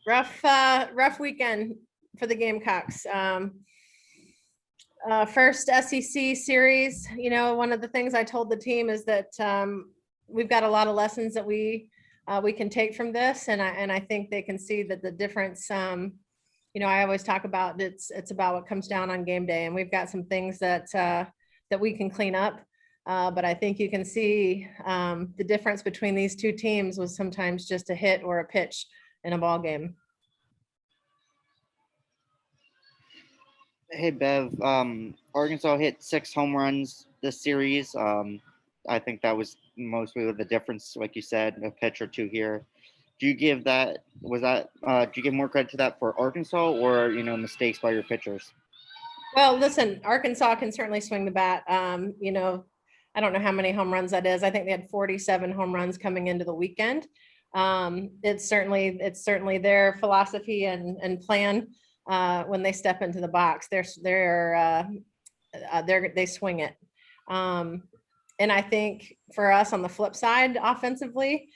rough weekend for the Gamecocks. First SEC series, one of the things I told the team is that we've got a lot of lessons that we can take from this, and I think they can see that the difference. I always talk about it's about what comes down on game day, and we've got some things that we can clean up. But I think you can see the difference between these two teams was sometimes just a hit or a pitch in a ball game. Hey Bev, Arkansas hit 6 home runs this series. I think that was mostly the difference, like you said, a pitch or two here. Do you give do you give more credit to that for Arkansas or, mistakes by your pitchers? Well, listen, Arkansas can certainly swing the bat. I don't know how many home runs that is. I think they had 47 home runs coming into the weekend. It's certainly their philosophy and plan when they step into the box. They swing it. And I think for us on the flip side, offensively,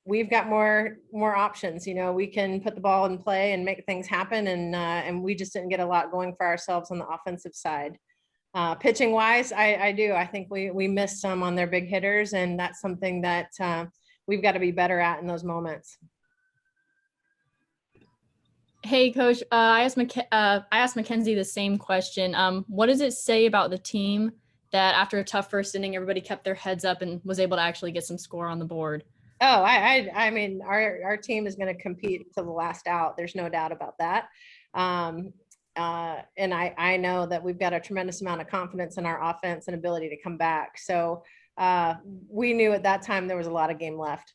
we've got more options. We can put the ball in play and make things happen, and we just didn't get a lot going for ourselves on the offensive side. Pitching wise, I think we missed some on their big hitters, and that's something that we've got to be better at in those moments. Hey, Coach, I asked Mackenzie the same question. What does it say about the team that after a tough first inning, everybody kept their heads up and was able to actually get some score on the board? Oh, I mean, our team is going to compete to the last out. There's no doubt about that. And I know that we've got a tremendous amount of confidence in our offense and ability to come back. So we knew at that time there was a lot of game left.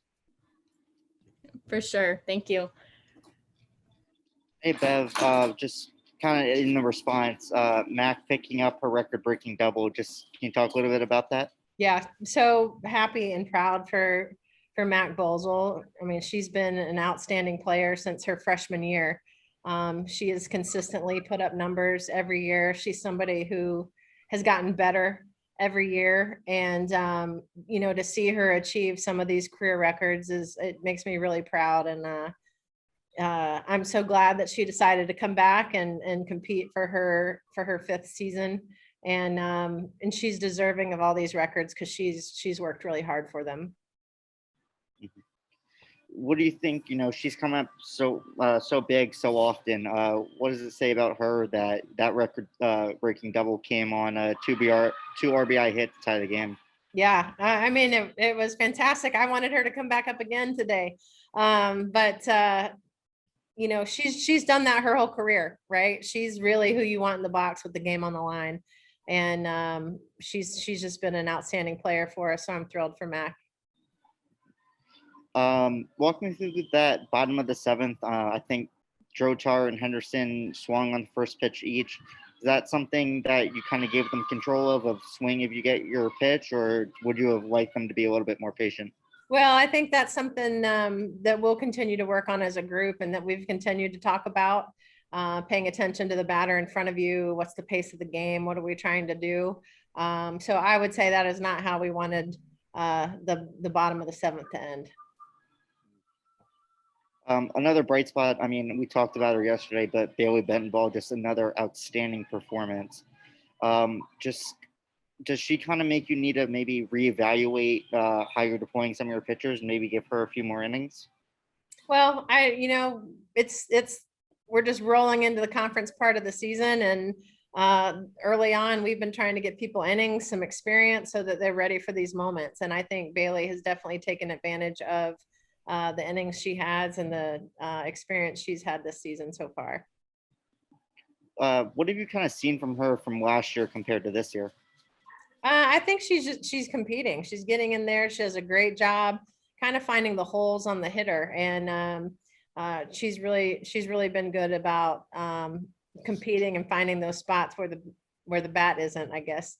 For sure. Thank you. Hey, Bev, just kind of in the response, Mac picking up her record-breaking double. Just can you talk a little bit about that? Yeah, so happy and proud for Mattbolesl. I mean, she's been an outstanding player since her freshman year. She has consistently put up numbers every year. She's somebody who has gotten better every year, and to see her achieve some of these career records it makes me really proud. And I'm so glad that she decided to come back and compete for her 5th season. And she's deserving of all these records because she's worked really hard for them. What do you think? She's come up so big so often. What does it say about her that record breaking double came on a 2 RBI hit to tie the game? Yeah, I mean it was fantastic. I wanted her to come back up again today, but she's done that her whole career, right? She's really who you want in the box with the game on the line, and she's just been an outstanding player for us. So I'm thrilled for Mac. Walk me through that bottom of the 7th. I think Drochar and Henderson swung on the first pitch each. Is that something that you kind of gave them control of swing if you get your pitch, or would you have liked them to be a little bit more patient? Well, I think that's something that we'll continue to work on as a group, and that we've continued to talk about, paying attention to the batter in front of you. What's the pace of the game? What are we trying to do? So I would say that is not how we wanted the bottom of the 7th to end. Another bright spot, I mean, we talked about her yesterday, but Bailey Bentonball, just another outstanding performance. Does she kind of make you need to maybe reevaluate how you're deploying some of your pitchers and maybe give her a few more innings? Well, we're just rolling into the conference part of the season, and early on, we've been trying to get people innings, some experience, so that they're ready for these moments. And I think Bailey has definitely taken advantage of the innings she has and the experience she's had this season so far. What have you kind of seen from her from last year compared to this year? I think she's competing. She's getting in there. She does a great job kind of finding the holes on the hitter. And she's really been good about competing and finding those spots where the bat isn't, I guess.